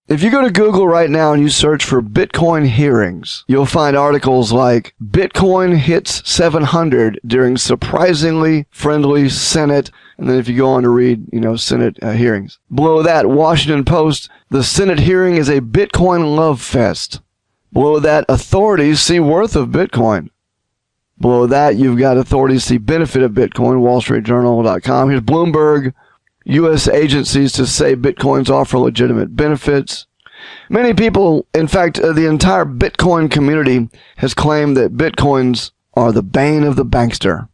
If you go to Google right now and you search for Bitcoin hearings, you'll find articles like Bitcoin hits 700 during surprisingly friendly Senate. And then if you go on to read, Senate hearings. Below that, Washington Post, the Senate hearing is a Bitcoin love fest. Below that, authorities see worth of Bitcoin. Below that, you've got authorities see benefit of Bitcoin, wallstreetjournal.com. Here's Bloomberg. U.S. agencies to say Bitcoins offer legitimate benefits. Many people, in fact, the entire Bitcoin community has claimed that Bitcoins are the bane of the bankster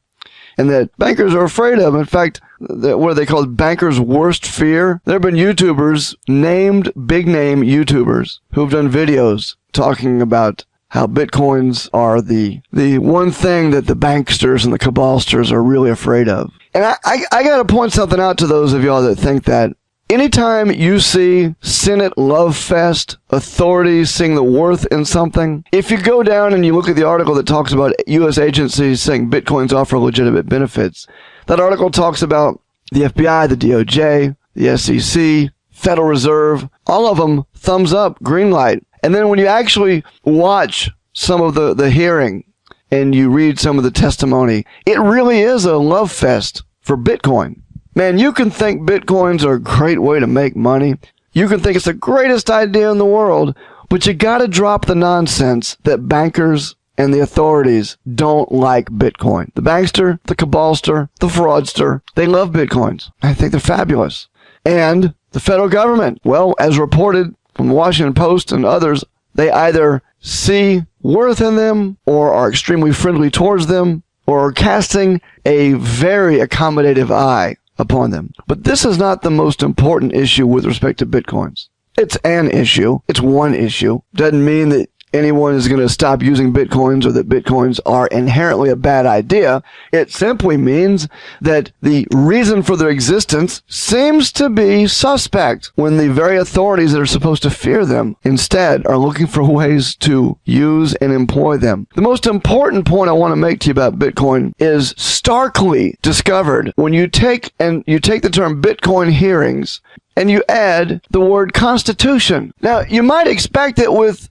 and that bankers are afraid of. In fact, what are they called? Bankers' worst fear. There have been YouTubers, named big name YouTubers, who've done videos talking about how Bitcoins are the one thing that the banksters and the cabalsters are really afraid of. And I got to point something out to those of y'all that think that anytime you see Senate Love Fest, authorities seeing the worth in something, if you go down and you look at the article that talks about U.S. agencies saying Bitcoins offer legitimate benefits, that article talks about the FBI, the DOJ, the SEC, Federal Reserve, all of them thumbs up, green light. And then when you actually watch some of the hearing and you read some of the testimony, it really is a love fest for Bitcoin. Man, you can think Bitcoins are a great way to make money. You can think it's the greatest idea in the world, but you got to drop the nonsense that bankers and the authorities don't like Bitcoin. The bankster, the cabalster, the fraudster, they love Bitcoins. I think they're fabulous. And the federal government, well, as reported from the Washington Post and others, they either see worth in them or are extremely friendly towards them or are casting a very accommodative eye upon them. But this is not the most important issue with respect to Bitcoins. It's an issue. It's one issue. Doesn't mean that anyone is going to stop using Bitcoins or that Bitcoins are inherently a bad idea. It simply means that the reason for their existence seems to be suspect when the very authorities that are supposed to fear them instead are looking for ways to use and employ them. The most important point I want to make to you about Bitcoin is starkly discovered when you take the term Bitcoin hearings and you add the word Constitution. Now, you might expect that with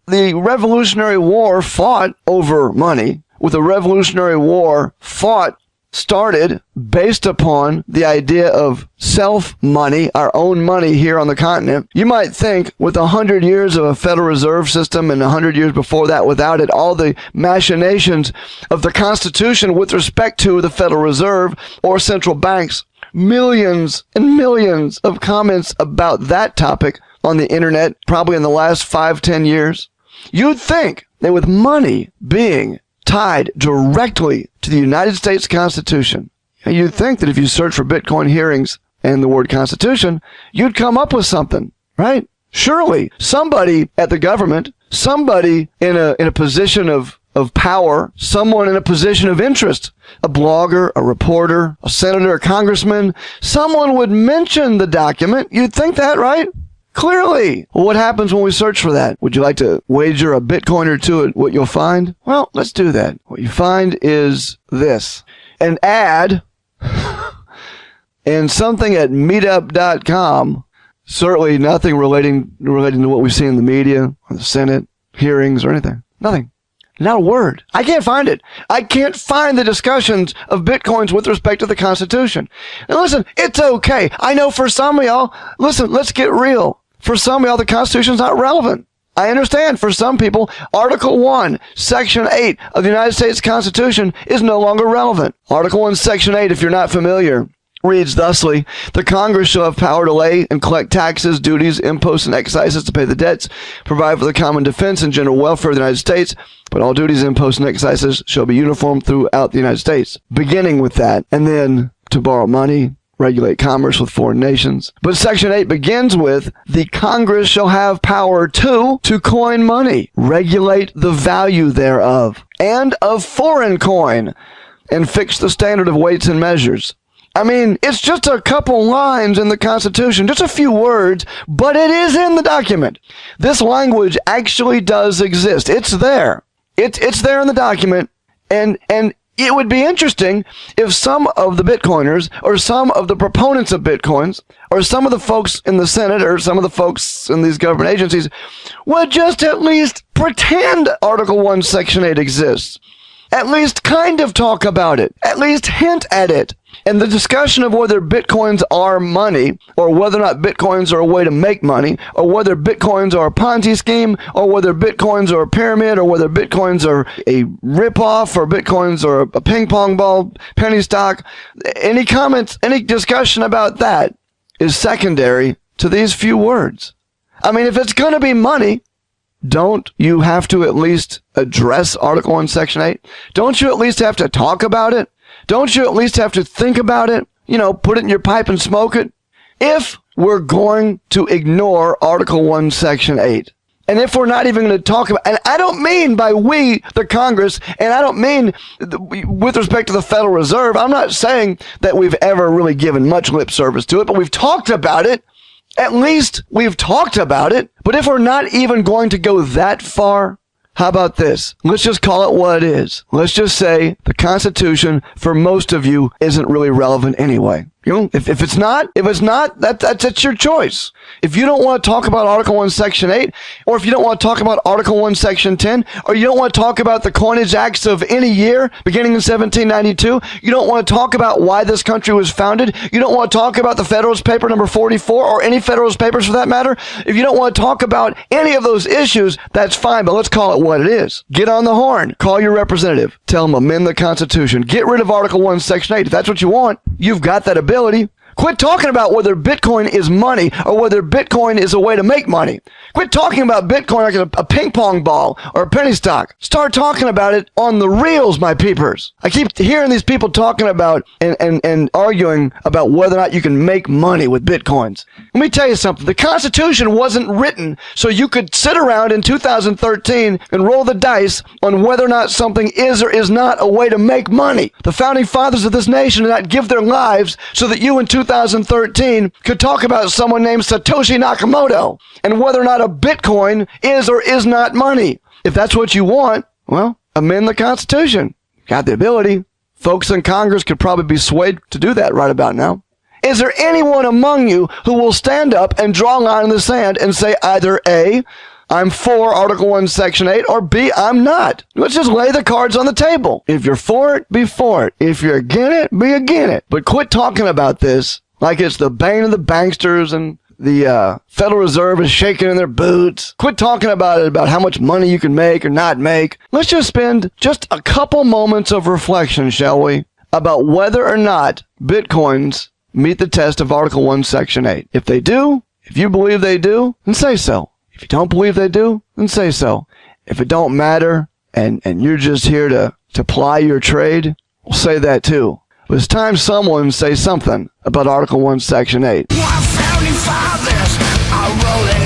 the Revolutionary War fought over money, with the Revolutionary War started based upon the idea of self-money, our own money here on the continent. You might think with 100 years of a Federal Reserve System and 100 years before that without it, all the machinations of the Constitution with respect to the Federal Reserve or central banks, millions and millions of comments about that topic on the internet, probably in the last 5-10 years. You'd think that with money being tied directly to the United States Constitution, you'd think that if you search for Bitcoin hearings and the word Constitution, you'd come up with something, right? Surely somebody at the government, somebody in a position of power, someone in a position of interest, a blogger, a reporter, a senator, a congressman, someone would mention the document. You'd think that, right? Clearly. Well, what happens when we search for that? Would you like to wager a Bitcoin or two at what you'll find? Well, let's do that. What you find is this. An ad and something at meetup.com, certainly nothing relating to what we see in the media or the Senate, hearings or anything. Nothing. Not a word. I can't find it. I can't find the discussions of Bitcoins with respect to the Constitution. Now listen, it's okay. I know for some of y'all, listen, let's get real. For some of y'all, the Constitution's not relevant. I understand. For some people, Article 1, Section 8 of the United States Constitution is no longer relevant. Article 1, Section 8, if you're not familiar, reads thusly: the Congress shall have power to lay and collect taxes, duties, imposts, and excises to pay the debts, provide for the common defense and general welfare of the United States, but all duties, imposts, and excises shall be uniform throughout the United States. Beginning with that, and then to borrow money, regulate commerce with foreign nations. But Section 8 begins with, the Congress shall have power to coin money, regulate the value thereof, and of foreign coin, and fix the standard of weights and measures. I mean, it's just a couple lines in the Constitution, just a few words, but it is in the document. This language actually does exist. It's there. It's there in the document, and it would be interesting if some of the Bitcoiners or some of the proponents of Bitcoins or some of the folks in the Senate or some of the folks in these government agencies would just at least pretend Article 1, Section 8 exists. At least kind of talk about it. At least hint at it. And the discussion of whether Bitcoins are money, or whether or not Bitcoins are a way to make money, or whether Bitcoins are a Ponzi scheme, or whether Bitcoins are a pyramid, or whether Bitcoins are a ripoff, or Bitcoins are a ping pong ball, penny stock, any comments, any discussion about that is secondary to these few words. I mean, if it's going to be money, don't you have to at least address Article 1, Section 8? Don't you at least have to talk about it? Don't you at least have to think about it? Put it in your pipe and smoke it? If we're going to ignore Article 1, Section 8, and if we're not even going to talk about, and I don't mean by we, the Congress, and I don't mean with respect to the Federal Reserve, I'm not saying that we've ever really given much lip service to it, but we've talked about it. At least we've talked about it. But if we're not even going to go that far, how about this? Let's just call it what it is. Let's just say the Constitution, for most of you, isn't really relevant anyway. If it's not, that's your choice. If you don't want to talk about Article 1, Section 8, or if you don't want to talk about Article 1, Section 10, or you don't want to talk about the coinage acts of any year beginning in 1792, you don't want to talk about why this country was founded, you don't want to talk about the Federalist Paper number 44, or any Federalist Papers for that matter, if you don't want to talk about any of those issues, that's fine, but let's call it what it is. Get on the horn. Call your representative. Tell them amend the Constitution. Get rid of Article 1, Section 8. If that's what you want, you've got that ability. Quit talking about whether Bitcoin is money or whether Bitcoin is a way to make money. Quit talking about Bitcoin like a ping pong ball or a penny stock. Start talking about it on the reals, my peepers. I keep hearing these people talking about and arguing about whether or not you can make money with Bitcoins. Let me tell you something. The Constitution wasn't written so you could sit around in 2013 and roll the dice on whether or not something is or is not a way to make money. The founding fathers of this nation did not give their lives so that you in 2013 could talk about someone named Satoshi Nakamoto and whether or not a Bitcoin is or is not money. If that's what you want, well, amend the Constitution. Got the ability. Folks in Congress could probably be swayed to do that right about now. Is there anyone among you who will stand up and draw a line in the sand and say either A, I'm for Article 1, Section 8, or B, I'm not? Let's just lay the cards on the table. If you're for it, be for it. If you're against it, be against it. But quit talking about this like it's the bane of the banksters and the Federal Reserve is shaking in their boots. Quit talking about it, about how much money you can make or not make. Let's just spend just a couple moments of reflection, shall we, about whether or not Bitcoins meet the test of Article 1, Section 8. If they do, if you believe they do, then say so. If you don't believe they do, then say so. If it don't matter and you're just here to ply your trade, we'll say that too. But it's time someone say something about Article 1, Section 8. My founding fathers are rolling